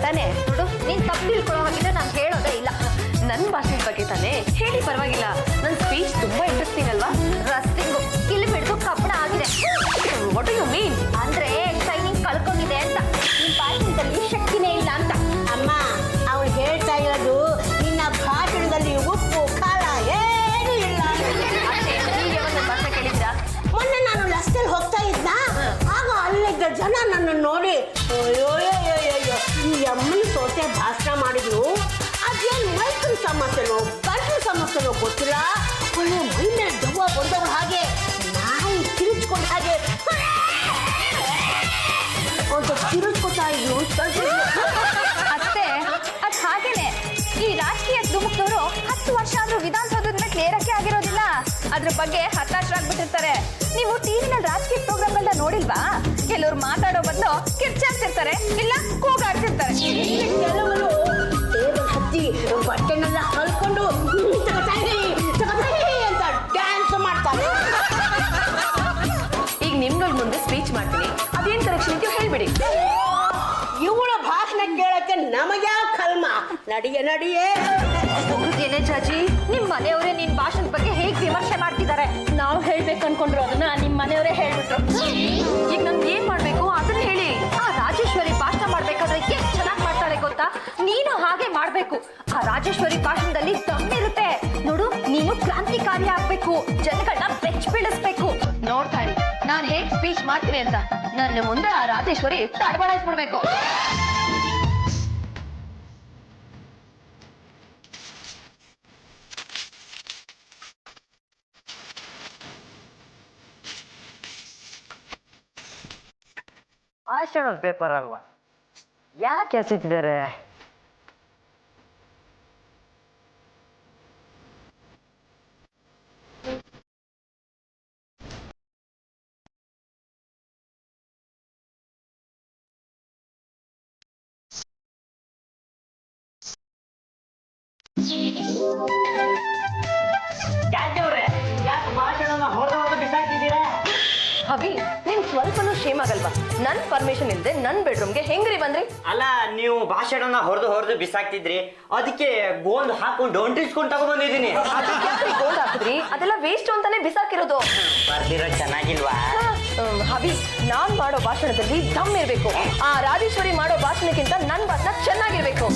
ತಾನೆ ನೋಡು ನೀನ್ ತಪ್ಪು ತಿಳ್ಕೊಳ್ಳೋ ಹಾಗಿದ್ರೆ ನಾನು ಹೇಳೋದೇ ಇಲ್ಲ ನನ್ನ ಭಾಷಣದ ಬಗ್ಗೆ ತಾನೆ ಹೇಳಿ ಪರವಾಗಿಲ್ಲ ನನ್ನ ಸ್ಪೀಚ್ ತುಂಬಾ ಇಂಟ್ರೆಸ್ಟಿಂಗ್ ಅಲ್ವಾ ರಸ್ಟಿಂಗು ಕಿಲಿ ಹಿಡಿದು ಕಬ್ಬಣ ಆಗಿದೆ ವಾಟ್ ಯು ಮೀನ್ ಅಂದ್ರೆ ಶೈನಿಂಗ್ ಕಳ್ಕೊಂಡಿದೆ ಅಂತ ನಿನ್ ಭಾಷಣದಲ್ಲಿ ಶಕ್ತಿನೇ ಇಲ್ಲ ಅಂತ ಅಮ್ಮ ಅವಳು ಹೇಳ್ತಾ ಇರೋದು ನಿನ್ನ ಭಾಷಣದಲ್ಲಿ ಉಪ್ಪು ಖಾರ ಏನೂ ಇಲ್ಲ. ನೀವ್ ಯಾವಾಗ ನನ್ನ ಭಾಷೆ ಕೇಳಿದ್ರಾ? ಮೊನ್ನೆ ನಾನು ರಸ್ತೆಯಲ್ಲಿ ಹೋಗ್ತಾ ಇದ್ದ ಆಗ ಅಲ್ಲಿದ್ದ ಜನ ನನ್ನ ನೋಡಿ ಅಯ್ಯೋ ಈ ಅಮ್ಮನ ಸೋತೆ ಭಾಷಣ ಮಾಡಿದ್ರು ಅದೇನು ಮೈಕಲ್ ಸಮಸ್ಯೆನೋ ಗಂಟಲು ಸಮಸ್ಯೆನೋ ಗೊತ್ತಿಲ್ಲ ಒಳ್ಳೆ ಮೈ ಮೇಲೆ ದವ್ವ ಬಂದವ್ರು ಹಾಗೆ ನಾಯಿ ಕಿರಿಚ್ಕೊಂಡ ಹಾಗೆ ಅಂತ ಕಿರಿಚ್ಕೊತಾ ಇದ್ರು. ಅಷ್ಟೇ ಅದ್ ಹಾಗೇನೆ ಈ ರಾಜಕೀಯ ಧುಮುಕ್ದವರು 10 ವರ್ಷ ಆದ್ರೂ ವಿಧಾನಸೌಧದ ಮೇಲೆ ಕ್ಲಿಯರಕ್ಕೆ ಆಗಿರೋದಿಲ್ಲ ಅದ್ರ ಬಗ್ಗೆ ಹತಾಶರಾಗ್ಬಿಟ್ಟಿರ್ತಾರೆ ನೀವು ಟಿವಿನಲ್ಲಿ ರಾಜಕೀಯ ಪ್ರೋಗ್ರಾಮ್ಗಳನ್ನ ನೋಡಿಲ್ವಾ ಕೆಲವ್ರು ಮಾತಾಡೋ ಬದಲು ಕಿರ್ಚಾಡ್ತಿರ್ತಾರೆ ಇಲ್ಲ ಕೂಗಾಡ್ತಿರ್ತಾರೆ ಕೆಲವರು ಟೇಬಲ್ ಹತ್ತಿ ಬಟ್ಟೆನೆಲ್ಲ ಹಲ್ಕೊಂಡು ಅಂತ ಡ್ಯಾನ್ಸ್ ಮಾಡ್ತಾರೆ. ಈಗ ನಿಮ್ಗಳ ಮುಂದೆ ಸ್ಪೀಚ್ ಮಾಡ್ತೀನಿ ಅದೇನ್ ಕರೆಕ್ಷನ್ ಇದೆಯೋ ಹೇಳ್ಬಿಡಿ ಇವಳ ಭಾಷಣ ಕೇಳಕ್ಕೆ ನಮಗ್ಯಾವ ಕಲ್ಮ ನಡಿಯೇ ಏನೇ ಜಾಜಿ ನಿಮ್ ಮನೆಯವರೇ ನಿನ್ ಭಾಷಣದ ಬಗ್ಗೆ ಹೇಗ್ ವಿಮರ್ಶೆ ಮಾಡ್ತಿದ್ದಾರೆ ನಾವು ಹೇಳ್ಬೇಕು ಅನ್ಕೊಂಡ್ರು ಅದನ್ನ ನಿಮ್ ಮನೆಯವರೇ ಹೇಳ್ಬಿಟ್ರು ಈಗ ನಮ್ಗೆ ಏನ್ ಮಾಡ್ಬೇಕು ಅದನ್ನ ಹೇಳಿ ಆ ರಾಜೇಶ್ವರಿ ಭಾಷಣ ಮಾಡ್ಬೇಕಾದ್ರೆ ಎಷ್ಟು ಚೆನ್ನಾಗಿ ಮಾಡ್ತಾಳೆ ಗೊತ್ತಾ ನೀನು ಹಾಗೆ ಮಾಡ್ಬೇಕು ಆ ರಾಜೇಶ್ವರಿ ಭಾಷಣದಲ್ಲಿ ದಮ್ಮಿರುತ್ತೆ ನೋಡು ನೀನು ಕ್ರಾಂತಿಕಾರಿ ಆಗ್ಬೇಕು ಜನಗಳನ್ನ ಬೆಚ್ಚ ಬೀಳಿಸ್ಬೇಕು ನೋಡ್ತಾ ಇರಿ ನಾನ್ ಹೇಗ್ ಸ್ಪೀಚ್ ಮಾಡ್ತೀನಿ ಅಂತ ನನ್ನ ಮುಂದೆ ಆ ರಾಜೇಶ್ವರಿ ತಡಬಡಾಯಿಸ್ಬಿಡ್ಬೇಕು ಭಾಷಣ ಪೇಪರ್ ಅಲ್ವಾ ಯಾಕೆ ಎಸಿತಿದ್ದಾರೆ ಯಾಕೆ ಭಾಷಣ ಹೊರಗೆ ಬಿಸಾಕಿದ್ದೀರಾ ಅಭಿ ನಿಮ್ ಸ್ವಲ್ಪನೂ ಶೇಮ್ ಆಗಲ್ವಾ ನನ್ ಪರ್ಮಿಷನ್ ಇಲ್ಲದೆ ನನ್ ಬೆಡ್ರೂಮ್ಗೆ ಹೆಂಗ್ರಿ ಬಂದ್ರಿ ಅಲ್ಲ ನೀವು ಭಾಷಣನ ಹೊರದು ಬಿಸಾಕ್ತಿದ್ರಿ ಅದಕ್ಕೆ ಗೋಂದ್ ಹಾಕೊಂಡು ಹೊಂಟಿಸ್ಕೊಂಡು ತಗೊಂಡ್ಬಂದಿದ್ದೀನಿ ಗೋಲ್ಡ್ ಹಾಕಿದ್ರಿ ಅದೆಲ್ಲ ವೇಸ್ಟ್ ಅಂತಾನೆ ಬಿಸಾಕಿರೋದು ಬರ್ದಿರೋ ಚೆನ್ನಾಗಿಲ್ವಾ ಅಭಿ ನಾನ್ ಮಾಡೋ ಭಾಷಣದಲ್ಲಿ ದಮ್ ಇರ್ಬೇಕು ಆ ರಾಜೇಶ್ವರಿ ಮಾಡೋ ಭಾಷಣಕ್ಕಿಂತ ನನ್ ಭಾಷಣ ಚೆನ್ನಾಗಿರ್ಬೇಕು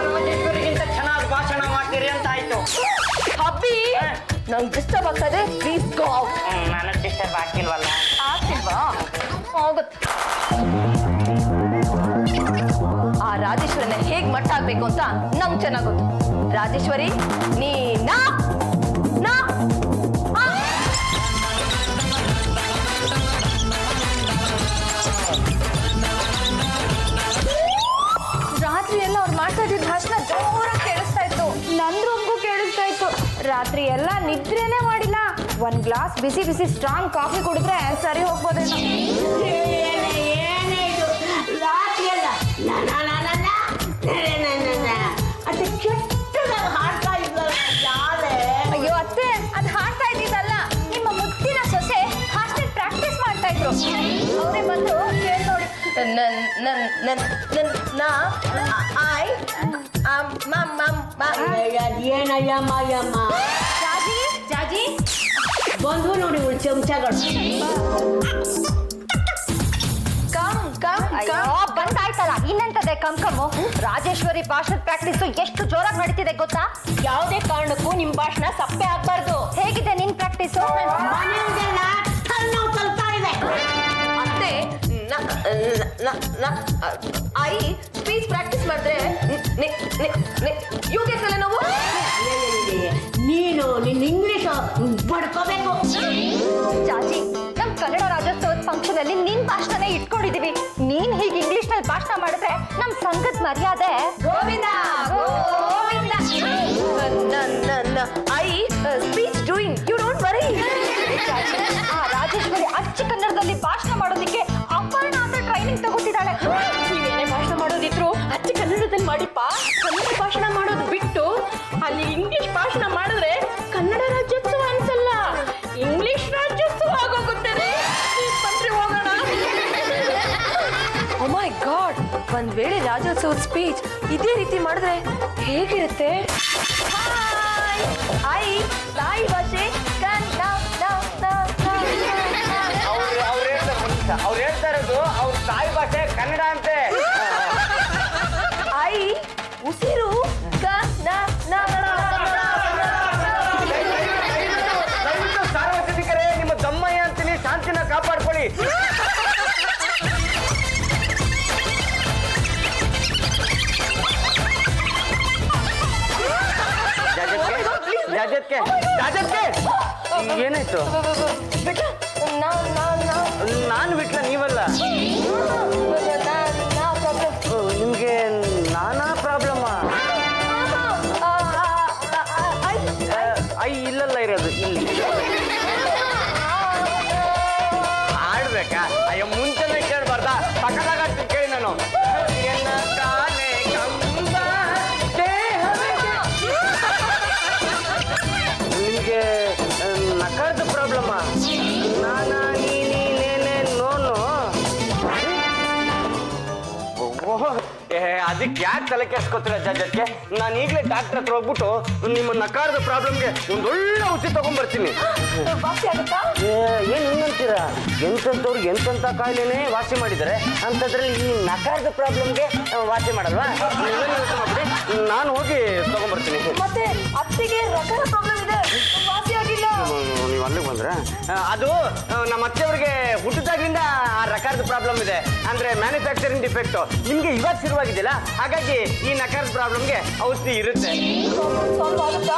ರಾಜೇಶ್ವರಿಗಿಂತ ಚೆನ್ನಾಗಿ ಭಾಷಣ ಮಾಡ್ತೀರಿ ಅಂತ ಆಯ್ತು ಅಭಿ ನಂಗೆ ಡಿಸ್ಟರ್ಬ್ ಆಗ್ತಾ ಇದೆ ಪ್ಲೀಸ್ ಗೋ ಔಟ್ ನನಗೆ ಡಿಸ್ಟರ್ಬ್ ಆಗ್ತಿಲ್ವಲ್ಲ ಆಗ್ತಿಲ್ವಾ ಹೋಗುತ್ತೆ ಆ ರಾಜೇಶ್ವರಿನ ಹೇಗ್ ಮಟ್ಟ ಆಗ್ಬೇಕು ಅಂತ ನಮ್ಗೆ ಚೆನ್ನಾಗ್ ಗೊತ್ತು ರಾಜೇಶ್ವರಿ ನೀ ನಾ ರಾತ್ರಿ ಎಲ್ಲ ಅವ್ರು ಮಾಡ್ತಾ ಇದ್ದ ಭಾಷಣ ಜೋರಾಗಿ ಕೇಳಿಸ್ತಾ ಇತ್ತು ನನ್ ರೂಮ್ಗೂ ಕೇಳಿಸ್ತಾ ಇತ್ತು ರಾತ್ರಿ ಎಲ್ಲ ನಿದ್ರೆನೇ ಮಾಡಿಲ್ಲ ಒಂದ್ ಗ್ಲಾಸ್ ಬಿಸಿ ಬಿಸಿ ಸ್ಟ್ರಾಂಗ್ ಕಾಫಿ ಕುಡಿದ್ರೆ ಸರಿ ಹೋಗ್ಬೋದೇನೋ ಏನೇ ಇದು ರಾತ್ರಿ ಅಲ್ಲ ಅದು ಕೆಟ್ಟದಾಗ ಹಾಡ್ತಾ ಇದ್ವಲ್ಲ ಯಾರೇ ಅಯ್ಯೋ ಅತ್ತೆ ಅದ್ ಹಾಡ್ತಾ ಇದ್ದಿದ್ದಲ್ಲ ನಿಮ್ಮ ಮುತ್ತಿನ ಸೊಸೆ ಹಾಸ್ಟೆಲ್ ಪ್ರಾಕ್ಟೀಸ್ ಮಾಡ್ತಾ ಇದ್ರು ಅವರೇ ಬಂದು ಕೇಳಿ ನೋಡಿ ಏನಯ್ಯಮ್ಮ ಜಾಜಿ ಬಂದು ನೋಡಿ ಉಳ್ ಚಮಚಗಳು ಬಂದಾಯ್ತಲ್ಲ ಇನ್ನೆಂತದೆ ಕಮ್ಕಮ್ಮು ರಾಜೇಶ್ವರಿ ಭಾಷಣದ ಪ್ರಾಕ್ಟೀಸ್ ಎಷ್ಟು ಜೋರಾಗಿ ನಡೀತಿದೆ ಗೊತ್ತಾ ಯಾವುದೇ ಕಾರಣಕ್ಕೂ ನಿಮ್ ಭಾಷಣ ಸಪ್ಪೆ ಆಗ್ಬಾರ್ದು ಹೇಗಿದೆ ನಿನ್ ಪ್ರಾಕ್ಟೀಸು ತಲ್ತಾ ಇದೆ ಅತ್ತೆ ಐ ಸ್ಪೀಚ್ ಪ್ರಾಕ್ಟೀಸ್ ಮಾಡಿದ್ರೆ ಯೋಗ್ಯತಲ್ಲ ನಾವು ನೀನು ನಿನ್ನ ಇಂಗ್ಲಿಷ್ ಬಡ್ಕೋಬೇಕು ಚಾಚಿ ನಮ್ ಕನ್ನಡ ರಾಜ್ಯೋತ್ಸವದ ಫಂಕ್ಷನ್ ಅಲ್ಲಿ ನಿನ್ ಭಾಷಣ ಇಟ್ಕೊಂಡಿದೀವಿ ನೀನ್ ಹೀಗೆ ಇಂಗ್ಲಿಷ್ ನಲ್ಲಿ ಭಾಷಣ ಮಾಡಿದ್ರೆ ನಮ್ ಸಂಘದ ಮರ್ಯಾದೆ Govinda Govinda I speech doing you don't worry ಆ ರಾಜೇಶ್ವರಿ ಅಚ್ಚ ಕನ್ನಡದಲ್ಲಿ ಭಾಷಣ ಮಾಡೋದಿಕ್ಕೆ ಅಪರ್ಣ ಅಂತ ಟ್ರೈನಿಂಗ್ ತಗೋತಿದ್ದಾಳೆ ನೀವೇನೇ ಭಾಷಣ ಮಾಡೋದಿದ್ರು ಅಚ್ಚ ಕನ್ನಡದಲ್ಲಿ ಮಾಡಿಪ್ಪ ಕನ್ನಡ ಭಾಷಣ ಮಾಡೋದು ಬಿಟ್ಟು ಅಲ್ಲಿ ಇಂಗ್ಲಿಷ್ ಭಾಷಣ ಮಾಡಿದ್ರೆ ಕನ್ನಡ ರಾಜ್ಯೋತ್ಸವ ಅನ್ಸಲ್ಲ ಇಂಗ್ಲಿಷ್ ರಾಜ್ಯೋತ್ಸವ ಆಗೋಗುತ್ತೆ ಬಂದ್ರೆ ಹೋಗೋಣ. ಓ ಮೈ ಗಾಡ್ ಒಂದ್ ವೇಳೆ ರಾಜ್ಯೋತ್ಸವದ ಸ್ಪೀಚ್ ಇದೇ ರೀತಿ ಮಾಡಿದ್ರೆ ಹೇಗಿರುತ್ತೆ? ತಾಯಿ ಭಾಷೆ ಅವ್ರು ಹೇಳ್ತಾ ಇರೋದು ಅವ್ರ ತಾಯಿ ಭಾಷೆ ಕನ್ನಡ ಅಂತೆ. ಉಸಿರು ಸಾರ್ವಜನಿಕರೇ, ನಿಮ್ಮ ದಮ್ಮಯ್ಯ ಅಂತೀನಿ, ಶಾಂತಿನ ಕಾಪಾಡ್ಕೊಳ್ಳಿ. ಏನಾಯ್ತು? ನಾನು ಬಿಟ್ಲ ನೀವಲ್ಲ. ನಿಮ್ಗೆ ನಾನಾ ಪ್ರಾಬ್ಲಮ್. ಇಲ್ಲಲ್ಲ ಇರೋದು ಇಲ್ಲಿ. ಆಡ್ಬೇಕಾ? ಅಯ್ಯೋ ಮುಂಚೆನೆ ಕೇಳ್ಬಾರ್ದ? ಪಕ್ಕದಾಗ ಕೇಳಿ ನಾನು. ನಿಮ್ಗೆ ನಕಾರದ ಪ್ರಾಬ್ಲಮ್. ನಾನಾ ನೀನೇನೆ ನೋನು. ಅದಕ್ಕೆ ಯಾಕೆ ತಲೆ ಕೆಡ್ಸ್ಕೊತೀರ ಜಡ್ಜಕ್ಕೆ? ನಾನು ಈಗಲೇ ಡಾಕ್ಟರ್ ಹತ್ರ ಹೋಗ್ಬಿಟ್ಟು ನಿಮ್ಮ ನಕಾರದ ಪ್ರಾಬ್ಲಮ್ಗೆ ಒಂದೊಳ್ಳೆ ಔಷಧಿ ತಗೊಂಡ್ಬರ್ತೀನಿ. ಏನು ಹಿಂಗಂತೀರಾ? ಎಂತೆಂಥವ್ರಿಗೆ ಎಂತೆಂಥ ಕಾಯಿಲೆನೇ ವಾಸಿ ಮಾಡಿದ್ದಾರೆ, ಅಂಥದ್ರಲ್ಲಿ ಈ ನಕಾರದ ಪ್ರಾಬ್ಲಮ್ಗೆ ವಾಸಿ ಮಾಡಲ್ವಾ? ನಾನು ಹೋಗಿ ತಗೊಂಡ್ಬರ್ತೀನಿ. ಮತ್ತೆ ಅತ್ತಿಗೆ ರಕರ ಪ್ರಾಬ್ಲಮ್ ಇದೆ, ವಾಸಿ ಆಗಿಲ್ಲ. ನೀವು ಅಲ್ಲಿಗೆ ಬಂದ್ರೆ ಅದು ನಮ್ಮ ಅತ್ತೆಯವ್ರಿಗೆ ಹುಟ್ಟಿದಾಗ್ಲಿಂದ ಆ ರಕಾರದ ಪ್ರಾಬ್ಲಮ್ ಇದೆ, ಅಂದ್ರೆ ಮ್ಯಾನುಫ್ಯಾಕ್ಚರಿಂಗ್ ಡಿಫೆಕ್ಟ್. ನಿಮ್ಗೆ ಇವಾಗ ಶುರುವಾಗಿದೆಯಲ್ಲ, ಹಾಗಾಗಿ ಈ ನಕಾರದ ಪ್ರಾಬ್ಲಮ್ಗೆ ಔಷಧಿ ಇರುತ್ತೆ. ಸಾಲ್ವ್ ಆಗುತ್ತಾ?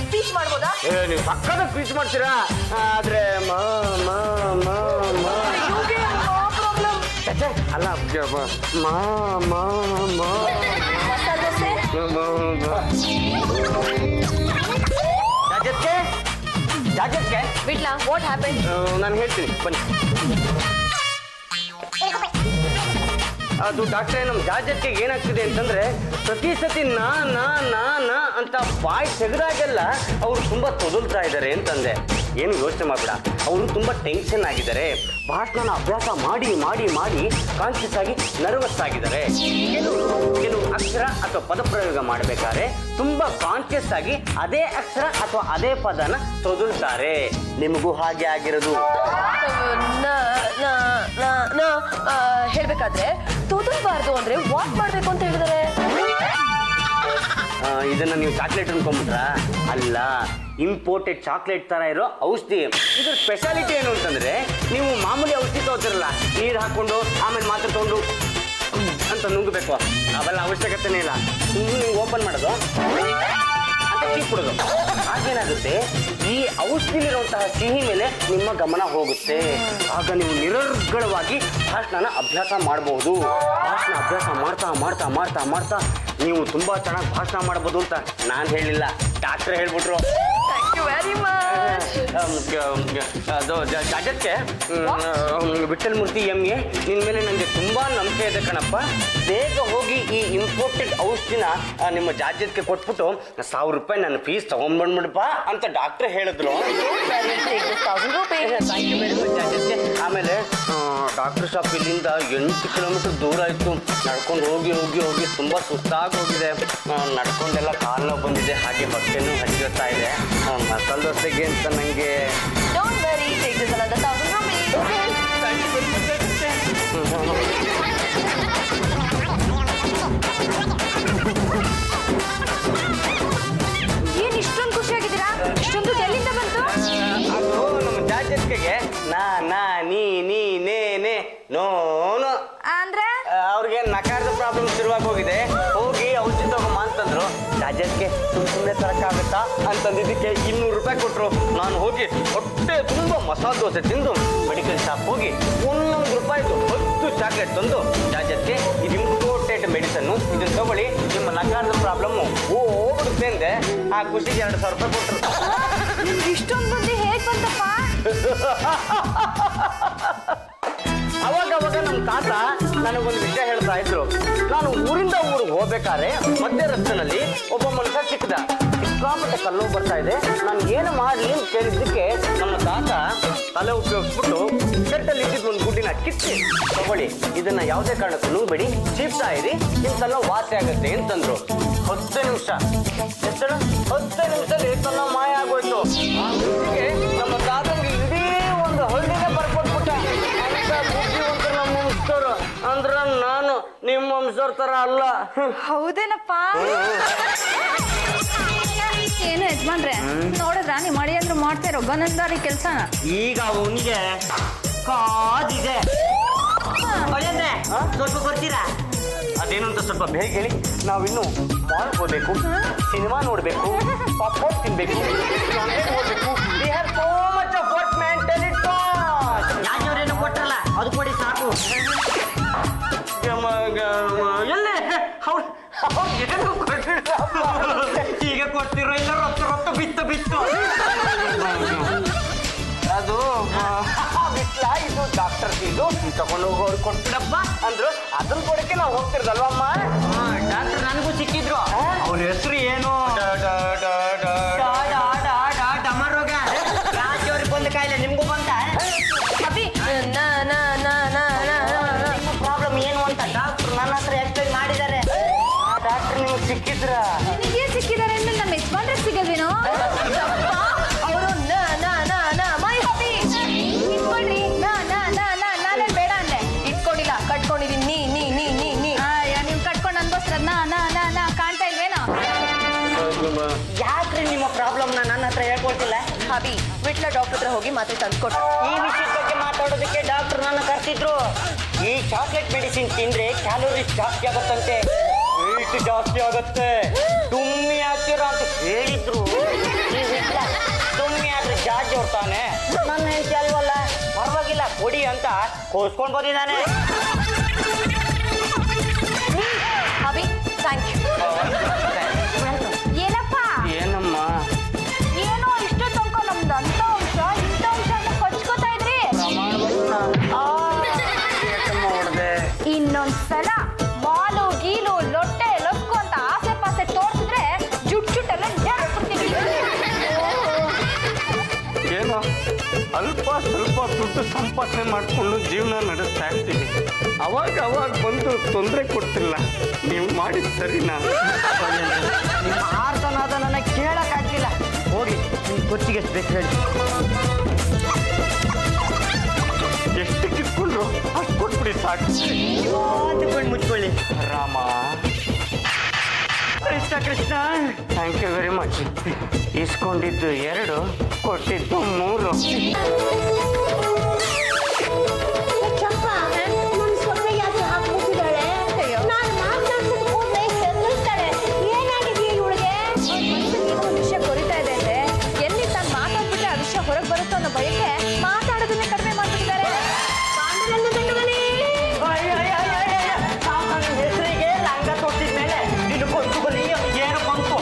ಸ್ಪೀಚ್ ಮಾಡ್ಬೋದಾ? ನೀವು ಪಕ್ಕದ ಸ್ಪೀಚ್ ಮಾಡ್ತೀರಾ, ಆದ್ರೆ ಅಲ್ಲ ಜಾಜತ್ಗೆ ಬಿಡ್ಲಾ? What happen? ನಾನು ಹೇಳ್ತೀನಿ ಬನ್ನಿ. ಅದು ಡಾಕ್ಟ್ರೇ, ನಮ್ಮ ಜಾಜತ್ಗೆ ಏನಾಗ್ತಿದೆ ಅಂತಂದ್ರೆ ಪ್ರತಿ ಸತಿ ನಾ ಅಂತ ಬಾಯ್ ತೆಗೆದಾಗೆಲ್ಲ ಅವರು ತುಂಬಾ ತೊದಲ್ತಾ ಇದ್ದಾರೆ ಅಂತಂದೆ. ಏನು ಯೋಚನೆ ಮಾಡಬೇಡ, ಅವರು ತುಂಬಾ ಟೆನ್ಷನ್ ಆಗಿದ್ದಾರೆ. ಭಾಷಣ ಅಭ್ಯಾಸ ಮಾಡಿ ಮಾಡಿ ಮಾಡಿ ಕಾನ್ಷಿಯಸ್ ಆಗಿ ನರ್ವಸ್ ಆಗಿದ್ದಾರೆ. ಕೆಲವು ಅಕ್ಷರ ಅಥವಾ ಪದಪ್ರಯೋಗ ಮಾಡಬೇಕಾದ್ರೆ ತುಂಬಾ ಕಾನ್ಷಿಯಸ್ ಆಗಿ ಅದೇ ಅಕ್ಷರ ಅಥವಾ ಅದೇ ಪದನ ತೊದಲ್ತಾರೆ. ನಿಮಗೂ ಹಾಗೆ ಆಗಿರೋದು. ಹೇಳ್ಬೇಕಾದ್ರೆ ತೊದಲ್ಬಾರ್ದು ಅಂದ್ರೆ ವಾಟ್ ಮಾಡ್ಬೇಕು ಅಂತ ಹೇಳಿದಾರೆ. ಇದನ್ನ ನೀವು ಚಾಕ್ಲೇಟ್ ಅನ್ಕೊಂಡ್ಬಿಟ್ರಾ? ಅಲ್ಲ, ಇಂಪೋರ್ಟೆಡ್ ಚಾಕ್ಲೇಟ್ ತರ ಇರೋ ಔಷಧಿ. ಇದ್ರ ಸ್ಪೆಷಾಲಿಟಿ ಏನು ಅಂತಂದ್ರೆ, ನೀವು ಮಾಮೂಲಿ ಔಷಧಿ ತಗೋತಿರಲ್ಲ, ನೀರು ಹಾಕೊಂಡು ಆಮೇಲೆ ಮಾತ್ರ ತಗೊಂಡು ಅಂತ ನುಂಗಬೇಕು, ಅವೆಲ್ಲ ಅವಶ್ಯಕತೆನೇ ಇಲ್ಲ. ನೀವು ಓಪನ್ ಮಾಡೋದು ಅಂತ ಚೀಕ್ಬಿಡೋದು. ಹಾಗೇನಾಗುತ್ತೆ, ಈ ಔಷಧಿಲಿರುವಂತಹ ಸಿಹಿ ಮೇಲೆ ನಿಮ್ಮ ಗಮನ ಹೋಗುತ್ತೆ. ಆಗ ನೀವು ನಿರರ್ಗಳವಾಗಿ ಭಾಷಣನ ಅಭ್ಯಾಸ ಮಾಡಬಹುದು. ಭಾಷಣ ಅಭ್ಯಾಸ ಮಾಡ್ತಾ ಮಾಡ್ತಾ ಮಾಡ್ತಾ ಮಾಡ್ತಾ ನೀವು ತುಂಬಾ ಚೆನ್ನಾಗಿ ಭಾಷಣ ಮಾಡಬಹುದು ಅಂತ ನಾನು ಹೇಳಿಲ್ಲ, ಡಾಕ್ಟ್ರೆ ಹೇಳ್ಬಿಟ್ರು. Very much. ಅದು ಜಾಜಕ್ಕೆ ವಿಠಲ್ ಮೂರ್ತಿ ಎಮ್ಗೆ ನಿನ್ನ ಮೇಲೆ ನನಗೆ ತುಂಬಾ ನಂಬಿಕೆ ಇದೆ ಕಣಪ್ಪ. ಬೇಗ ಹೋಗಿ ಈ ಇಂಪೋರ್ಟೆಡ್ ಔಷಧಿನ ನಿಮ್ಮ ಜಾಜತ್ಗೆ ಕೊಟ್ಬಿಟ್ಟು 1000 ರೂಪಾಯಿ ನನ್ನ ಫೀಸ್ ತಗೊಂಡ್ಬಂದ್ಬಿಡಪ್ಪ ಅಂತ ಡಾಕ್ಟ್ರ್ ಹೇಳಿದ್ರು. ಆಮೇಲೆ ಡಾಕ್ಟರ್ ಶಾಪ್ ಇಲ್ಲಿಂದ 8 ಕಿಲೋಮೀಟರ್ ದೂರ ಇತ್ತು. ನಡ್ಕೊಂಡು ಹೋಗಿ ಹೋಗಿ ಹೋಗಿ ತುಂಬ ಸುಸ್ತಾಗಿ ಹೋಗಿದೆ. ನಡ್ಕೊಂಡೆಲ್ಲ ಕಾಲು ಬಂದಿದೆ, ಹಾಗೆ ಹೊಟ್ಟೆನೂ ಹಚ್ಚಿರ್ತಾ ಇದೆ. ಮಸಾಲೆ ದೋಸೆಗೆ ಅಂತ ನನಗೆ ಏನ್ ಇಷ್ಟೊಂದು ಖುಷಿಯಾಗಿದ್ದೀರಾ? ಇಷ್ಟೊಂದು ಎಲ್ಲಿಂದ ಬಂತು? ಅದು ನಮ್ಮ ಜಾಜತ್ಗೆ ನಾ ನೀ ನೋನು ಅಂದ್ರೆ ಅವ್ರಿಗೆ ನಕಾರದ ಪ್ರಾಬ್ಲಮ್ ಶುರುವಾಗಿ ಹೋಗಿದೆ. ಹೋಗಿ ಔಷಧಿ ತಗೊಂಬ ಅಂತಂದ್ರು. ಜಾಜತ್ಗೆ ಸುಮ್ಮನೆ ತರಕ್ಕಾಗುತ್ತಾ ಅಂತಂದಿದ್ದಕ್ಕೆ 200 ರೂಪಾಯಿ ಕೊಟ್ಟರು. ನಾನು ಹೋಗಿ ಹೊಟ್ಟೆ ತುಂಬ ಮಸಾಲೆ ದೋಸೆ ತಿಂದು ಮೆಡಿಕಲ್ ಶಾಪ್ ಹೋಗಿ 100 ರೂಪಾಯಿದು 10 ಚಾಕ್ಲೇಟ್ ತಂದು ಜಾಜತ್ಗೆ ಇದು ಇಂಪೋರ್ಟೆಡ್ ಮೆಡಿಸನ್ನು, ಇದನ್ನು ತಗೊಳ್ಳಿ, ನಿಮ್ಮ ನಕಾರದ ಪ್ರಾಬ್ಲಮ್ಮು ಹೋಗ್ಬಿಡುತ್ತೆ ಅಂದೆ. ಆ ಖುಷಿಗೆ 2000 ರೂಪಾಯಿ ಕೊಟ್ಟರು. ಇಷ್ಟೊಂದು ಬುದ್ಧಿ ಹೇಗ್ ಬಂತಪ್ಪ? ಅವಾಗ ನಮ್ಮ ತಾತ ನನಗೊಂದು ವಿಷಯ ಹೇಳ್ತಾ ಇದ್ರು. ನಾನು ಊರಿಂದ ಊರಿಗೆ ಹೋಗ್ಬೇಕಾದ್ರೆ ಮಧ್ಯ ರಸ್ತೆನಲ್ಲಿ ಒಬ್ಬ ಮನುಷ್ಯ ಸಿಕ್ಕದ. ಸಿಕ್ಕಾಪಟ್ಟೆ ಕಲ್ಲು ಬರ್ತಾ ಇದೆ. ನಾನು ಏನು ಮಾಡಲಿ ಅಂತ ಕೇಳಿದ್ದಕ್ಕೆ ನಮ್ಮ ತಾತ ತಲೆ ಉಪಯೋಗಿಸ್ಬಿಟ್ಟು ಸೆಟ್ಟಲ್ಲಿ ಇದ್ದಿದ್ದು ಒಂದು ಗುಡ್ಡಿನ ಕಿತ್ತಿ ತಗೊಳ್ಳಿ, ಇದನ್ನ ಯಾವುದೇ ಕಾರಣಕ್ಕೂ ನುಂಗ್ಬೇಡಿ, ಚೀಪ್ತಾ ಇರಿ, ನಿಮ್ಮ ತಲೆ ವಾಸಿ ಆಗುತ್ತೆ ಅಂತಂದ್ರು. 10 ನಿಮಿಷ ಎಷ್ಟು 10 ನಿಮಿಷದಲ್ಲಿ ತನ್ನ ಮಾಯ ಆಗೋಯ್ತು. ಆ ಗುಡ್ಡಿಗೆ ನಮ್ಮ ತಾತಂಗೆ ಇಡೀ ಒಂದು ಹಳ್ಳಿನೇ ಬರ್ಕೊಟ್ಬಿಟ್ಟ. ಅಂತ ಬುದ್ಧಿವಂತರು ನಮ್ಮ ವಂಶದವರು ಅಂದ್ರ ನಾನು ನಿಮ್ಮ ವಂಶದವ್ರ ತರ ಅಲ್ಲ. ಹೌದೇನಪ್ಪ? ಏನು ಯಜಮಾನ್ರೆ, ನೋಡಿದ್ರ ನಿಮ್ಮ ಅಳಿಯಂದ್ರು ಮಾಡ್ತಾ ಇರೋ ಗನಂದಾರಿ ಕೆಲ್ಸನ? ಈಗ ಅವನಿಗೆ ಕಾದಿದೆ. ಸ್ವಲ್ಪ ಬರ್ತೀರಾ? ಅದೇನು ಅಂತ ಸ್ವಲ್ಪ ಬೇಗ ಹೇಳಿ. ನಾವಿನ್ನು ಮಾಲ್ ಹೋಗ್ಬೇಕು, ಸಿನಿಮಾ ನೋಡ್ಬೇಕು, ಪಾಪ್ಕಾರ್ನ್ ತಿನ್ಬೇಕು, ಓದ್ಬೇಕು. ಯಾವ್ರೇನು ಕೊಟ್ರಲ್ಲ ಅದು ಕೊಡಿ ಸಾಕು. ಎಲ್ಲೇ ಈಗ ಕೊಡ್ತಿರೋ ಇಲ್ಲ ರೊಕ್ಕ ಬಿತ್ತು ಅದು ಬಿಟ್ಲ. ಇದು ಡಾಕ್ಟರ್ ಇದು ತಗೊಂಡು ಹೋಗೋರು ಕೊಡ್ತೀರಪ್ಪ ಅಂದ್ರು. ಅದನ್ನ ಕೊಡಕ್ಕೆ ನಾವು ಹೋಗ್ತಿರ್ದಲ್ವಮ್ಮ. ಡಾಕ್ಟರ್ ನನಗೂ ಸಿಕ್ಕಿದ್ರು. ಅವ್ರ ಹೆಸರು ಏನು? ಡಮರೋಗ. ರಾಜ್ಯವ್ರಿಗೆ ಬಂದ ಕಾಯಿಲೆ ನಿಮ್ಗೂ ಬಂತ? ಅಭಿ, ನಿಮ್ಮ ಪ್ರಾಬ್ಲಮ್ ಏನು ಅಂತ ಡಾಕ್ಟರ್ ನನ್ನ ಹತ್ರ ಎಕ್ಸ್ಪ್ಲೈನ್ ಮಾಡಿದ್ದಾರೆ. ಆ ಡಾಕ್ಟರ್ ನಿಮ್ಗೆ ಸಿಕ್ಕಿದ್ರ? ನಿನಗೆ ಸಿಕ್ಕಿದ್ದಾರೆ ಅಂದ್ರೆ ನಮ್ಮ ಯಜಮಾನ್ರೆ ಸಿಗಲ್ವೇನೋ? ಅವರು ಮೈ ಹಬಿ ಇಟ್ಕೊಳ್ರಿ. ನಾನೇ ಬೇಡ ಅಂದೆ. ಇಟ್ಕೊಂಡಿಲ್ಲ, ಕಟ್ಕೊಂಡಿದೀನಿ. ನೀ ನೀವು ಕಟ್ಕೊಂಡು ಅನ್ಬೋಸ್ರ ನಾ ಕಾಣ್ತಾ ಇಲ್ವೇನೋ? ಯಾಕ್ರಿ ನಿಮ್ಮ ಪ್ರಾಬ್ಲಮ್ನ ನನ್ನ ಹತ್ರ ಹೇಳ್ಕೊಳ್ತಿಲ್ಲ? ಹಬಿ, ವಿಟ್ಲ ಡಾಕ್ಟರ್ ಹತ್ರ ಹೋಗಿ ಮಾತ್ರೆ ತಂದ್ಕೊಟ್ಟು. ಈ ವಿಷಯದ ಬಗ್ಗೆ ಮಾತಾಡೋದಕ್ಕೆ ಡಾಕ್ಟರ್ ನನ್ನ ಕರ್ತಿದ್ರು. ಈ ಚಾಕ್ಲೇಟ್ ಮೆಡಿಸಿನ್ ತಿಂದ್ರೆ ಕ್ಯಾಲೋರೀಸ್ ಜಾಸ್ತಿ ಆಗುತ್ತಂತೆ, ವೆಯ್ಟ್ ಜಾಸ್ತಿ ಆಗುತ್ತೆ, ತುಮ್ಮಿ ಆಗ್ತೀರಾ ಅಂತ ಹೇಳಿದ್ರು. ತುಮ್ಮಿ ಆದ್ರೆ ಜಾಜ್ ಹೊರ್ತಾನೆ. ನನ್ನ ಹೆಂಡತಿ ಅಲ್ವಲ್ಲ, ಪರವಾಗಿಲ್ಲ ಕೊಡಿ ಅಂತ ಕೋಸ್ಕೊಂಡ್ ಬಂದಿದ್ದಾನೆ. ಹಬಿ, ಥ್ಯಾಂಕ್ ಯು. ಏನಪ್ಪ? ಏನಮ್ಮ? ಏನೋ ಇಷ್ಟು ತನಕ ನಮ್ದು ಅಂತ ಅಂಶ ಇಂಥ ಅಂಶ ಅಂತ ಕೊಚ್ಕೋತಾ ಇದ್ರಿ. ಹೊಡೆದೆ. ಇನ್ನೊಂದ್ಸಲ ಮಾಲು ಗೀಲು ಲೊಟ್ಟೆ ಲೊಕ್ಕು ಅಂತ ಆಸೆ ಪಾಸೆ ತೋರಿಸಿದ್ರೆ ಜುಟ್ಟೆಲ್ಲ ಜಾಡ್ಬಿಡ್ತೀವಿ. ಏನೋ ಅಲ್ಪ ಸ್ವಲ್ಪ ದುಡ್ಡು ಸಂಪಾದನೆ ಮಾಡಿಕೊಂಡು ಜೀವನ ನಡೆಸ್ತಾ ಇರ್ತೀವಿ. ಅವಾಗ ಬಂದು ತೊಂದರೆ ಕೊಡ್ತಿಲ್ಲ. ನೀವು ಮಾಡಿದ ಸರಿನಾ? ನಿಮ್ಮ ಆರ್ತನಾದ ನನ್ನ ಕೇಳಕ್ಕಾಗ್ಲಿಲ್ಲ. ಹೋಗಿ ನಿಮ್ ಕೊಚ್ಚಿಗೆ ಎಷ್ಟು ಬೇಕು ಹೇಳಿ. ಎಷ್ಟು ಕಿತ್ಕೊಂಡ್ರು ಅಷ್ಟು ಕೊಟ್ಬಿಡಿ ಸಾಕು. ಕಣ್ಣು ಮುಚ್ಕೊಳ್ಳಿ. Rama, Krishna thank you very much. ಇಸ್ಕೊಂಡಿದ್ದು 2, ಕೊಟ್ಟಿದ್ದು 3. ಚಂಪ, ನನ್ನ ಸೊಸೆ ಯಾಕೆ ಹಾಕ್ಬಿಟ್ಟಿದ್ದಾಳೆ? ನಾನು ಮಾತನಾಡ್ಸಿದ ಕೂಡಲೇ ಹೆದರ್ತಾಳೆ. ಏನಾಗಿದೆಯಾ ಇವಳಿಗೆ? ಏನೋ ವಿಷಯ ಕೊರಿತಾ ಇದೆ ಅಂದ್ರೆ ಎಲ್ಲಿ ತಾನು ಮಾತಾಡ್ಬಿಟ್ರೆ ಆ ವಿಷಯ ಹೊರಗೆ ಬರುತ್ತೋ ಅನ್ನೋ ಭಯಕ್ಕೆ ಮಾತಾಡೋದನ್ನೇ ಕಡಿಮೆ ಮಾಡ್ಬಿಟ್ಟಿದ್ದಾರೆ. ಹೆಸರಿಗೆ ಲಂಗ ತೊಟ್ಟಿದ ಮೇಲೆ ನಿನ್ನ ಕೊಂದು ಬಲಿ ಏನು ಬಂತು?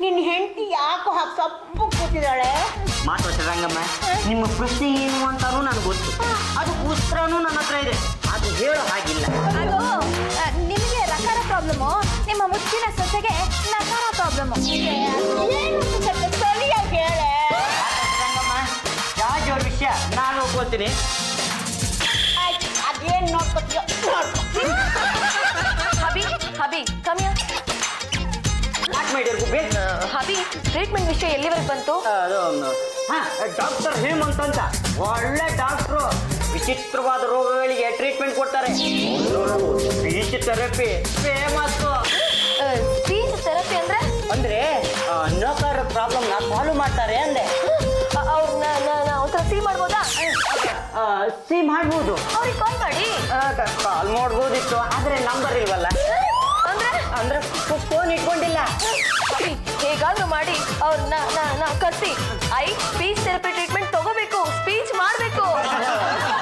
ನಿನ್ನ ಹೆಂಡತಿ ಯಾಕೋ ಹಾಕಿ ಸಪ್ಪು ಕೂತಿದ್ದಾಳೆ? ಮಾತಾಡ್ತಾರೆ ರಂಗಮ್ಮ, ನಿಮ್ಮ ಪ್ರಶ್ನೆ ಏನು ಅಂತಾನೂ ನನಗೆ ಗೊತ್ತು. ಅದು ಉತ್ತರನೂ ನನ್ನ ಹತ್ರ ಇದೆ. ಅದು ಹೇಳೋ ಹಾಗಿಲ್ಲ. ಅದು ನಿಮಗೆ ರಕಾರ ಪ್ರಾಬ್ಲಮು, ನಿಮ್ಮ ಮುಚ್ಚಿನ ಸೊಸೆಗೆ ನಕಾರ ಪ್ರಾಬ್ಲಮು. ಸರಿಯಾಗಿ ಹೇಳೆ. ರಂಗಮ್ಮ, ರಾಜ್ ಅವ್ರ ವಿಷಯ ನಾನು ಹೋಗ್ಕೊಳ್ತೀನಿ. ಅದೇನು ನೋಡ್ಕೊತೀಯೋ ಹಬಿ ಕಮ್ಮಿಯ. ಯಾಕೆ ಮಾಡಿರ್ಗು ಬೇ? ಹಬಿ, ಟ್ರೀಟ್ಮೆಂಟ್ ವಿಷಯ ಎಲ್ಲಿವರೆಗೆ ಬಂತು? ಡಾಕ್ಟರ್ ಹೇಮಂತ್ ಅಂತ ಒಳ್ಳೆ ಡಾಕ್ಟ್ರು. ವಿಚಿತ್ರವಾದ ರೋಗಗಳಿಗೆ ಟ್ರೀಟ್ಮೆಂಟ್ ಕೊಡ್ತಾರೆ. Speech therapy famous. Speech therapy ಅಂದ್ರೆ ನಕಾರ ಪ್ರಾಬ್ಲಮ್ನ ಸಾಲ್ವ್ ಮಾಡ್ತಾರೆ ಅಂದೆ. ಅವ್ರನ್ನ ಒಂಥರ ಸಿ ಮಾಡ್ಬೋದಾ? ಸಿ ಮಾಡ್ಬೋದು. ಅವ್ರಿಗೆ ಕಾಲ್ ಮಾಡಿ. ಕಾಲ್ ಮಾಡ್ಬೋದಿತ್ತು, ಆದ್ರೆ ನಂಬರ್ ಇಲ್ವಲ್ಲ. ಅಂದ್ರೆ ಫೋನ್ ಇಟ್ಕೊಂಡಿಲ್ಲ. ಹೇಗಾದ್ರೂ ಮಾಡಿ ಅವ್ರನ್ನ ಕರ್ಸಿ ಸ್ಪೀಚ್ ಥೆರಪಿ ಟ್ರೀಟ್ಮೆಂಟ್ ತಗೋಬೇಕು, ಸ್ಪೀಚ್ ಮಾಡ್ಬೇಕು.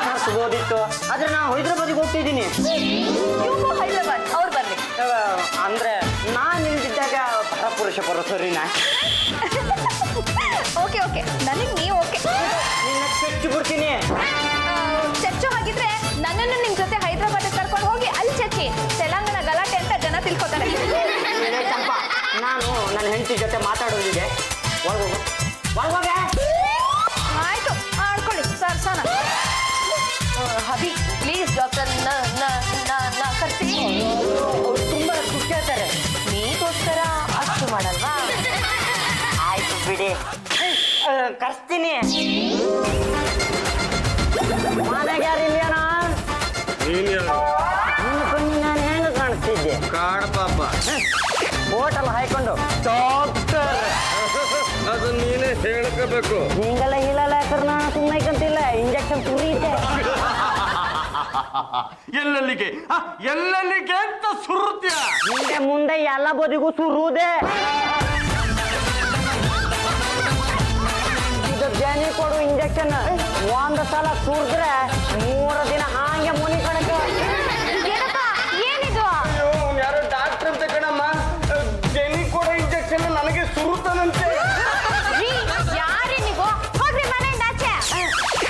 ಕರ್ಸ್ಬೋದಿತ್ತು, ಆದ್ರೆ ನಾನು ಹೈದ್ರಾಬಾದಿಗೆ ಹೋಗ್ತಿದ್ದೀನಿ. ನೀವು ಹೈದರಾಬಾದ್, ಅವ್ರು ಬರ್ಲಿ. ಅಂದ್ರೆ ನಾನು ಇಲ್ದಿದ್ದಾಗ ಪರಪುರುಷ ಬರೋ ಸರಿನಾ? ಓಕೆ ನನಗೆ ನೀವು ಓಕೆ. ನಿನ್ನ ಚೆಚ್ಚು ಬಿಡ್ತೀನಿ. ಚರ್ಚು ಹಾಗಿದ್ರೆ ಹೆಂಡತಿ ಜೊತೆ ಮಾತಾಡೋದಿದೆ. ಒಳಗೋಗು, ಒಳಗೋಗೆ. ಆಯ್ತು ಆಡ್ಕೊಳ್ಳಿ ಸರ್ ಸನ ಹಬಿ ಪ್ಲೀಸ್ ಡಾಕ್ಟರ್ ಕರ್ಸಿ. ಅವ್ರು ತುಂಬಾ ಖುಷಿ ಆಗ್ತಾರೆ. ನೀಗೋಸ್ಕರ ಅಷ್ಟು ಮಾಡಲ್ವಾ? ಆಯ್ತು ಬಿಡಿ, ಕರ್ಸ್ತೀನಿ. ಮನೆಗೆ ಯಾರು ಇಲ್ಲೇನ? ನಿನ್ನ ಕಣ್ಣು ನಾನು ಹೆಂಗ ಕಾಣಿಸ್ತಿದ್ದೆ? ಕಾಡ್ ಪಾಪ ಹೋಟೆಲ್ ಹಾಯ್ಕೊಂಡು ಡಾಕ್ಟರ್ ಅದು ನೀನೇ ಹೇಳ್ಕೋಬೇಕು. ಹಿಂಗೆಲ್ಲ ಇಲ್ಲಲ್ಲ ಯಾಕಂದ್ರೆ ನಾನು ಸುಮ್ಮನೆ ಕಂತಿಲ್ಲ, ಇಂಜೆಕ್ಷನ್ ಸುರಿಯುತ್ತೆ. ಎಲ್ಲೆಲ್ಲಿಗೆ ಎಲ್ಲೆಲ್ಲಿಗೆ ಅಂತ ಸುರುತ್ಯ. ಹಿಂದೆ ಮುಂದೆ ಎಲ್ಲ ಬದಿಗೂ ಸುರುವುದೇ. ಇದು ಜನಿ ಕೊಡು ಇಂಜೆಕ್ಷನ್ ಒಂದು ಸಲ ಸುರಿದ್ರೆ 3 ದಿನ ಹಾಗೆ ಮುನಿ ಕಣಕ್ಕೆ. ಏನಪ್ಪ ಏನಿದು? ಯಾರೋ ಡಾಕ್ಟರ್ ಅಂತ ಕಣಮ್ಮ, ಜನಿ ಕೊಡೋ ಇಂಜೆಕ್ಷನ್ ನನಗೆ ಸುರುತ್ತಾನಂತೆ. ಯಾರೇ ನೀವು ಹೋಗ್ರಿ ಮನೆಯಿಂದ ಆಚೆ.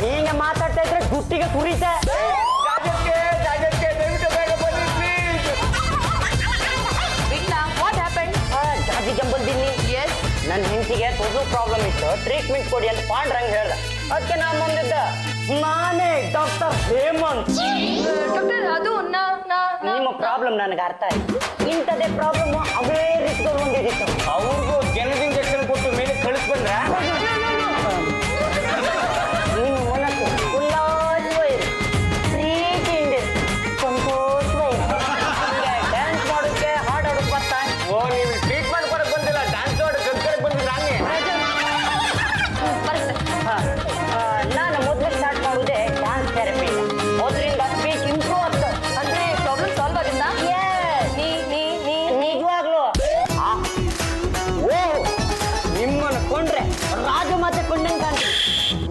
ಹೀಗೆ ಮಾತಾಡ್ತಾ ಇದ್ರೆ ಗುಟ್ಟಿಗೆ ಸುರಿತೆ. ಜಾಗಕ್ಕೆ ದಯವಿಟ್ಟು ಬೇಗ ಬನ್ನಿ ಪ್ಲೀಸ್. ಇಲ್ಲ ವಾಟ್ ಹ್ಯಾಪನ್? ಜಾಜಿಗೆ ಬಂದಿನಿ. ಎಸ್ ನನ್ನ ಹೆಂಡತಿಗೆ ತೊದಲು ಪ್ರಾಬ್ಲಮ್ ಇತ್ತು, ಟ್ರೀಟ್ಮೆಂಟ್ ಕೊಡಿ ಅಂತ ಪಾಂಡ್ರಂಗ್ ಹೇಳ್ದ. ಅದಕ್ಕೆ ನಾನು ಬಂದಿದ್ದ. ನಾನೇ ಡಾಕ್ಟರ್ ಹೇಮಂತ್. ಡಾಕ್ಟರ್ ಅದು ನಿಮ್ಮ ಪ್ರಾಬ್ಲಮ್ ನನಗೆ ಅರ್ಥ ಆಯ್ತು. ಇಂಥದೇ ಪ್ರಾಬ್ಲಮ್ ಅವೇ ರೀತಿಗಳು ಒಂದಿತ್ತು. ಅವ್ರಿಗೂ ಜನದ ಇಂಜೆಕ್ಷನ್ ಕೊಟ್ಟು ಮೇಲೆ ಕಳಿಸ್ಬಂದ್ರ ನಿಮ್ಮ ಮನಸ್ಸು ಉಲ್ಲಾಸವಾಗಿ ಪ್ರೀತಿಯಿಂದ ಸಂತೋಷವಾಗಿ ಡ್ಯಾನ್ಸ್ ಮಾಡೋಕ್ಕೆ ಹಾಡೋದಕ್ಕೆ ಬರ್ತಾ. ಓ ನೀವು ಟ್ರೀಟ್ಮೆಂಟ್ ಕೊಡಕ್ ಬಂದಿಲ್ಲ, ಡ್ಯಾನ್ಸ್ ಆಡೋ ಕಲ್ಕರಕ್ಕೆ ಬಂದಿಲ್ಲ. ನಾನು ಮೊದಲು ಸ್ಟಾರ್ಟ್ ಮಾಡೋದೇ ಡ್ಯಾನ್ಸ್ ಥೆರಪಿ. ಅದರಿಂದ ಸ್ಪೀಚ್ ಇಂಪ್ರೂವ್ ಆಗ್ತದೆ. ಅಂದ್ರೆ ಪ್ರಾಬ್ಲಮ್ ಸಾಲ್ವ್ ಆಗುತ್ತಾ? ನಿಜವಾಗ್ಲು ಓ ನಿಮ್ಮನ್ನು ಕೊಂಡ್ರೆ ರಾಜ ಮತ್ತೆ ಕೊಂಡಂಗೆ ಕಾಣ್ತೀವಿ.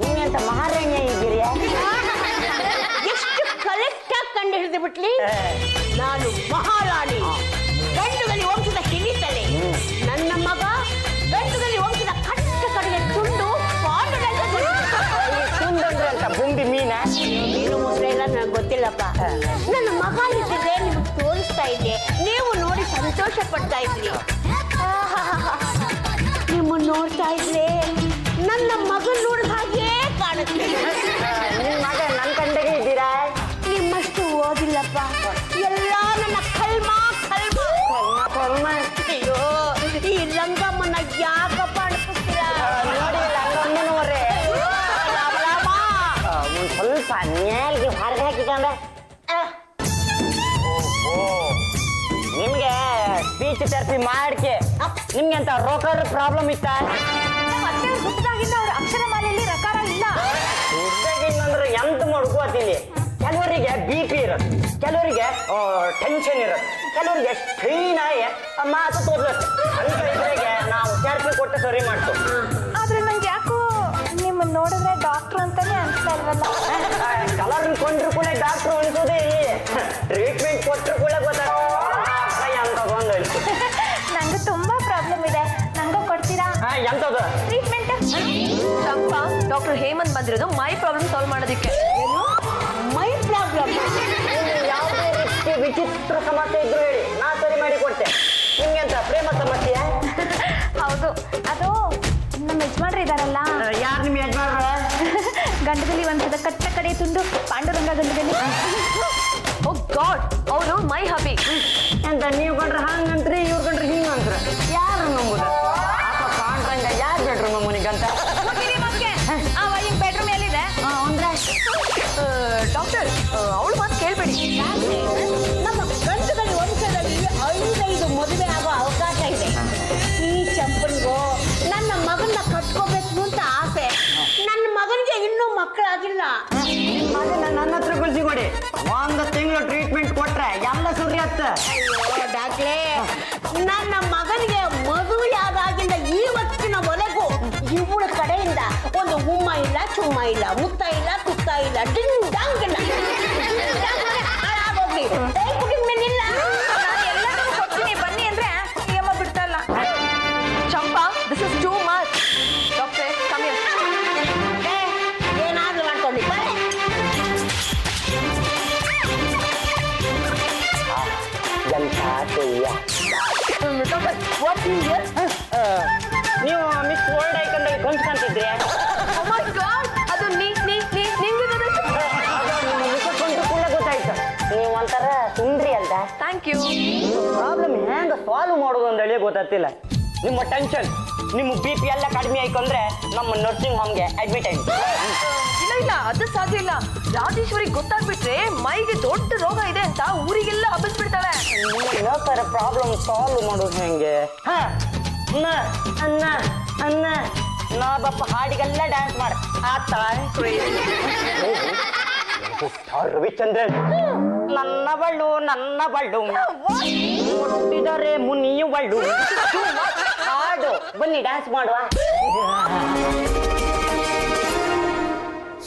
ನೀವೆಂತ ಮಹಾರಾಣ್ಯ ಇದ್ದೀರಿ. ಎಷ್ಟು ಕರೆಕ್ಟ್ ಆಗಿ ಕಂಡು ಹಿಡಿದು ಬಿಟ್ಲಿ. ನಾನು ಮಹಾರಾಣಿ, ಗಂಡುಗಲಿ ವಂಶದ ಕಿಣಿತಲೆ. ನನ್ನ ಮಗ ಗಂಡುಗಲಿ ವಂಶದ ಕಟ್ಟ ಕಡೆಯ ತುಂಡು ಪಾಂಡುರಂಗ ಸುಂದಂದ್ರೆ ಅಂತ ಬುಂಡಿ ಮೀನ. ನೀನು ಮೊಸಳೆ ಎಲ್ಲ ನನಗೆ ಗೊತ್ತಿಲ್ಲಪ್ಪ. ನನ್ನ ಮಗ ಇದ್ದಿದ್ರೆ ನಿಮ್ಗೆ ತೋರಿಸ್ತಾ ಇದ್ದೆ, ನೀವು ನೋಡಿ ಸಂತೋಷ ಪಡ್ತಾ ಇದ್ರಿ. ನಿಮ್ಮನ್ನು ನೋಡ್ತಾ ಇದ್ರೆ ನನ್ನ ಮಗನ್ ನೋಡಿದ ಹಾಗೇ ಕಾಣುತ್ತೆ. ನಿಮ್ಮ ಮಗ ನನ್ನ ಕಂಡೆಗೆ ಇದ್ದೀರಾ? ನಿಮ್ಮಷ್ಟು ಓದಿಲ್ಲಪ್ಪ, ಎಲ್ಲ ನನ್ನ ಕಲ್ಮ ಅಯ್ಯೋ ಈ ರಂಗಮ್ಮನ ಯಾಕಪ್ಪ ಅನ್ಪಿಸ್ತೀರಾ? ನೋಡಿ ಲಂಗಮ್ಮನವರೇ, ಒಂದು ಸ್ವಲ್ಪ ನ್ಯಾಲ್ಗೆ ಹೊರಗೆ ಹಾಕಿಕೊಂಡೆ. ನಿಮ್ಗೆ ಸ್ಪೀಚ್ ಥೆರಪಿ ಮಾಡ್ಕೆ ನಿಮ್ಗೆ ಅಂತ ರೋಕರ್ ಪ್ರಾಬ್ಲಮ್ ಇತ್ತ? ಮತ್ತೆ ಹುಟ್ಟಿದಾಗಿಂದ ಅವ್ರ ಅಕ್ಷರಮಾಲೆಯಲ್ಲಿ ರಕಾರ ಇಲ್ಲ. ಹುದ್ದಾಗಿಂದ್ರೆ ಎಂತ ಮಾಡ್ಕೋತೀನಿ. ಕೆಲವರಿಗೆ ಬಿ ಪಿ ಇರುತ್ತೆ, ಕೆಲವರಿಗೆ ಟೆನ್ಷನ್ ಇರುತ್ತೆ, ಕೆಲವರಿಗೆ ಸ್ಟ್ರೈನ್ ಆಗಿ ಮಾತು ತೋರ್ಸುತ್ತೆ. ಅಂತ ಇದ್ರಿಗೆ ನಾವು ಥೆರಪಿ ಕೊಟ್ಟು ಸರಿ ಮಾಡ್ತು. ಆದ್ರೆ ನಂಗೆ ಯಾಕೋ ನಿಮ್ಮನ್ನ ನೋಡಿದ್ರೆ ಡಾಕ್ಟರ್ ಅಂತಾನೆ ಅನ್ಸ್ತಾ ಇಲ್ವಲ್ಲ. ಕಲರ್ ಕೊಂಡ್ರು ಕೂಡ ಡಾಕ್ಟ್ರು ಅನ್ಸೋದೇ. ಟ್ರೀಟ್ಮೆಂಟ್ ಕೊಟ್ಟರು ಕೂಡ ಗೊತ್ತಾಗ್ತದೆ ಅಂತದೊಂದು ಅನ್ಸು. ನಂಗೆ ತುಂಬಾ ಪ್ರಾಬ್ಲಮ್ ಇದೆ, ನಂಗೂ ಕೊಡ್ತೀರಾ ಎಂತದು ಟ್ರೀಟ್ಮೆಂಟ್? ಚಂಪಾ, ಡಾಕ್ಟರ್ ಹೇಮಂತ್ ಬಂದಿರೋದು ಮೈ ಪ್ರಾಬ್ಲಮ್ ಸಾಲ್ವ್ ಮಾಡೋದಕ್ಕೆ. My problem? ಯಾವುದೇ ರೀತಿ ವಿಚಿತ್ರ ಸಮಸ್ಯೆ ಇದ್ರು ಹೇಳಿ, ನಾ ಸರಿ ಮಾಡಿ ಕೊಡ್ತೆ. ನಿಮ್ಗೆ ಅಂತ ಪ್ರೇಮ ಸಮಸ್ಯೆ? ಹೌದು, ಅದು ನಮ್ಮ ಯಜಮಾನ್ರು ಇದಾರಲ್ಲ, ಯಾರು ನಿಮ್ಮ ಯಜಮಾನ್ರ? ಗಂಡದಲ್ಲಿ ವಂಶದ ಕಟ್ಟ ಕಡೆ ತುಂಡು ಪಾಂಡುರಂಗ ಗಂಡದಲ್ಲಿ. ಓ ಗಾಡ್, ಅವರು ಮೈ ಹಬಿ. ಎಂತ ನೀವು ಕಂಡ್ರೆ ಹಂಗಂತ್ರಿ, ಇವ್ರು ಕಂಡ್ರೆ ಹಿಂಗಂತ್ರ. ಯಾರು ನಂಬುದು? ಅಪ್ಪ ಪಾಂಡ್ರಂಗ ಯಾರು ಬೇಡ್ರು ನಮ್ಮನಿಗಂತ? ಬೆಡ್ರೂಮ್ ಎಲ್ಲಿದೆ ಅಂದ್ರೆ ಡಾಕ್ಟರ್, ಅವಳು ಮಾತು ಕೇಳ್ಬೇಡಿ. ನಮ್ಮ ಗಂಡುಗಲಿ ವಂಶದಲ್ಲಿ 5 ಮದುವೆ ಆಗೋ ಅವಕಾಶ ಇದೆ. ಈ ಚಂಪನ್ಗೋ ನನ್ನ ಮಗನ್ನ ಕಟ್ಕೋಬೇಕು ಅಂತ ಆಸೆ. ನನ್ನ ಮಗನಿಗೆ ಇನ್ನೂ ಮಕ್ಕಳಾಗಿಲ್ಲ. ನನ್ನ ಹತ್ರ ಕಳ್ಸಿ ಕೊಡಿ. 1 ತಿಂಗಳು ಟ್ರೀಟ್ಮೆಂಟ್ ಕೊಟ್ರೆ ಎಲ್ಲ ಸುರಿಯತ್ತ. ಅಯ್ಯೋ ಡಾಕ್ಟ್ರೇ, ನನ್ನ ಮಗನಿಗೆ ಮದುವೆ ಆದಾಗಿಂದ ಇವತ್ತಿನವರೆಗೂ ಇವಳ ಕಡೆಯಿಂದ ಒಂದು ಉಮ್ಮ ಇಲ್ಲ, ಚುಮ್ಮ ಇಲ್ಲ, ಮುತ್ತ ಇಲ್ಲ, ತುತ್ತ ಇಲ್ಲ, ಡಿಂಗ್ ಡಾಂಗ್ ಇಲ್ಲ. ಹಾಳಾಗೋಗ್ಲಿ, ಮೇಲಿಲ್ಲ. ನಾನು ಎಲ್ಲರೂ ಕೊಡ್ತೀನಿ ಬನ್ನಿ ಅಂದ್ರೆ ಅಮ್ಮ ಬಿಡ್ತಾ ಇಲ್ಲ. ಚಂಪಾ, ದಿಸ್ ಇಸ್ ಟೂ ಮಚ್. ಡಾಕ್ಟ್ರೇ ಕಮ್ ಹಿಯರ್. ಏನಾದ್ರೂ ಮಾಡ್ಕೊಂಡು ಎಂಥ ತೆಯ್ಯ. ನೀವು ಮಿಸ್ ವರ್ಲ್ಡ್ ಐಕಂದ್ರೆ ಕೊಂಚ್ಕೊಂತಿದ್ರಿ ಅದು ನಿಮ್ಗೆ ಕೂಡ ಗೊತ್ತಾಯ್ತು ನೀವು ಒಂಥರ ಸುಂದ್ರಿ ಅಲ್ದ. Thank you. ಪ್ರಾಬ್ಲಮ್ ಹೆಂಗ ಸಾಲ್ವ್ ಮಾಡೋದು ಅಂತ ಹೇಳಿ ಗೊತ್ತಾಗ್ತಿಲ್ಲ. ನಿಮ್ಮ ಟೆನ್ಷನ್ ನಿಮ್ಮ BP ಎಲ್ಲ ಕಡಿಮೆ ಆಯ್ಕೊಂಡ್ರೆ ನಮ್ಮ ನರ್ಸಿಂಗ್ ಹೋಮ್ಗೆ ಅಡ್ಮಿಟ್ ಆಗಿ. ಇಲ್ಲ ಅದು ಸಾಧ್ಯ ಇಲ್ಲ. ರಾಜೇಶ್ವರಿ ಗೊತ್ತಾಗ್ಬಿಟ್ರೆ ಮೈಗೆ ದೊಡ್ಡ ರೋಗ ಇದೆ ಅಂತ ಊರಿಗೆಲ್ಲ ಹಬ್ಬಿಸ್ಬಿಡ್ತಾಳೆ. ತರ ಪ್ರಾಬ್ಲಮ್ ಸಾಲ್ವ್ ಮಾಡೋದು ಹೆಂಗೆ? ಅನ್ನ ಅನ್ನ ನಾ ಬಪ್ಪ ಹಾಡಿಗೆಲ್ಲ ಡ್ಯಾನ್ಸ್ ಮಾಡ ಆತ. ರವಿಚಂದ್ರನ್ ನನ್ನ ಬಳ್ಳು ಮುಟ್ಟಿದರೆ ಮುನಿಯು ಬಳ್ಳು. ಹಾಡು ಬನ್ನಿ ಡ್ಯಾನ್ಸ್ ಮಾಡುವ.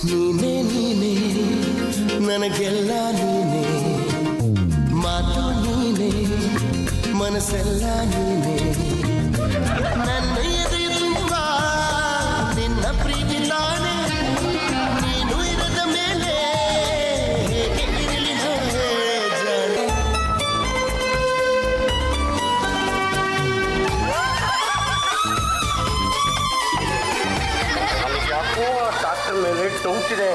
ನೀನೇ ನೀನೇ ನನಗೆಲ್ಲ ನೀನೇ, ಮಾತು ನೀನೇ ಮನಸ್ಸೆಲ್ಲ ನೀನೇ, ನನ್ನ ಎದೆ ತುಂಬ ನಿನ್ನ ಪ್ರೀತಿ ತಾನೆ, ನೀನು ಇರದ ಮೇಲೆ ಹೇಗೆ ಇರಲಿ ಜಾಣೆ. ಯಾಕೋ ಡಾಕ್ಟರ್ ಮೇಲೆ ಡೌಟ್ ಇದೆ.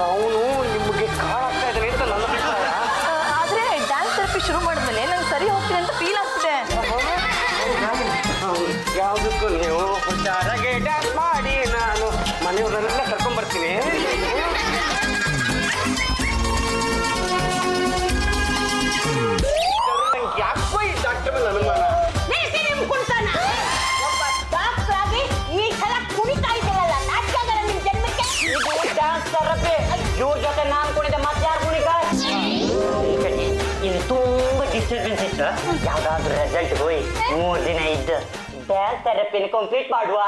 ಅವನು ನಿಮಗೆ ಕಾಣಾಗ್ತಾ ಇದ್ದಾನೆ ಅಂತ ನನ್ನ ಅಭಿಪ್ರಾಯ. ಆದ್ರೆ ಡ್ಯಾನ್ಸ್ ಥೆರಪಿ ಶುರು ಮಾಡಿದ್ಮೇಲೆ ನಂಗೆ ಸರಿ ಹೋಗ್ತೀನಿ ಅಂತ ಫೀಲ್ ಆಗ್ತಿದೆ. ಯಾವುದಕ್ಕೂ ನೀವು ಹುಷಾರಾಗಿ ಡ್ಯಾನ್ಸ್ ಮಾಡಿ, ನಾನು ಮನೆಯವರನ್ನೆಲ್ಲ ಕರ್ಕೊಂಡ್ ಬರ್ತೀನಿ. ಯಾಕೋ ಈ ಡಾಕ್ಟರ್ ಮೇಲೆ ಅನುಮಾನ. ಒಬ್ಬ ಡಾಕ್ಟರ್ ಆಗಿ ಈ ಸಲ ಕುಣಿತಾ ಇದ್ದೀರಲ್ಲ, ನಾಟ್ಯಗಾರ ನಿಮ್ ಜನ್ಮಕ್ಕೆ. ಇದು ಡ್ಯಾನ್ಸ್ ಥೆರಪಿ. ಇವ್ರ ಜೊತೆ ನಾನು ಕುಣಿದೆ ಮತ್ತೆ ಯಾರು ಕುಣಿಕ? ಇದು ತುಂಬಾ ಡಿಸ್ಟರ್ಬೆನ್ಸ್ ಇತ್ತು. ಯಾವ್ದಾದ್ರು ರಿಸಲ್ಟ್ ಹೋಯ್ 3 ದಿನ ಇದ್ದು ಡ್ಯಾನ್ಸ್ ಥೆರಪಿನ ಕಂಪ್ಲೀಟ್ ಮಾಡುವ.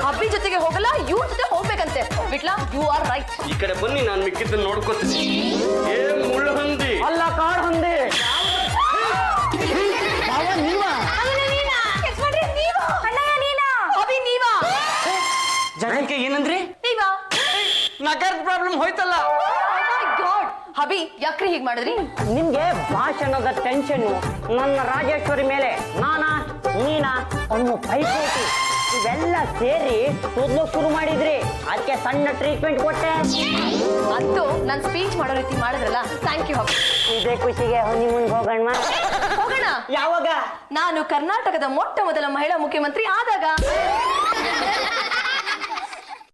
ಅಬ್ಬಿ ಜೊತೆಗೆ ಹೋಗಲ್ಲ, ಇವ್ರ ಜೊತೆ ಹೋಗ್ಬೇಕಂತೆ. ಬಿಟ್ಲಾ, ಯು ಆರ್ ರೈಟ್. ಈ ಕಡೆ ಬನ್ನಿ, ನಾನು ಮಿಕ್ಕಿದ್ದನ್ನು ನೋಡ್ಕೋತೀನಿ. ಏ ಮುಳ್ಳು ಹಂದಿ ಅಲ್ಲ ಕಾಡು ಹಂದಿ. ಜನಕ್ಕೆ ಏನಂದ್ರಿ? ನಗರದ ಪ್ರಾಬ್ಲಮ್ ಹೋಯ್ತಲ್ಲ. ಹಬಿ ಯಾಕ್ರಿ ಹೀಗ್ ಮಾಡಿದ್ರಿ? ನಿಮ್ಗೆ ಭಾಷಣದ ಟೆನ್ಷನ್, ನನ್ನ ರಾಜೇಶ್ವರಿ ಮೇಲೆ ನೀನಾ ಅನ್ನೋ ಪೈಪೋಟಿ ಇವೆಲ್ಲ ಸೇರಿ ಓದ್ಲೋಕ್ ಶುರು ಮಾಡಿದ್ರಿ. ಅದಕ್ಕೆ ಸಣ್ಣ ಟ್ರೀಟ್ಮೆಂಟ್ ಕೊಟ್ಟೆ. ಅಂತೂ ನನ್ ಸ್ಪೀಚ್ ಮಾಡೋ ರೀತಿ ಮಾಡಿದ್ರಲ್ಲ, ಥ್ಯಾಂಕ್ ಯು ಹಬಿ. ಇದೇ ಖುಷಿಗೆ ಹನಿಮೂನ್ ಹೋಗೋಣ. ಹೋಗೋಣ. ಯಾವಾಗ? ನಾನು ಕರ್ನಾಟಕದ ಮೊಟ್ಟ ಮೊದಲ ಮಹಿಳಾ ಮುಖ್ಯಮಂತ್ರಿ ಆದಾಗ.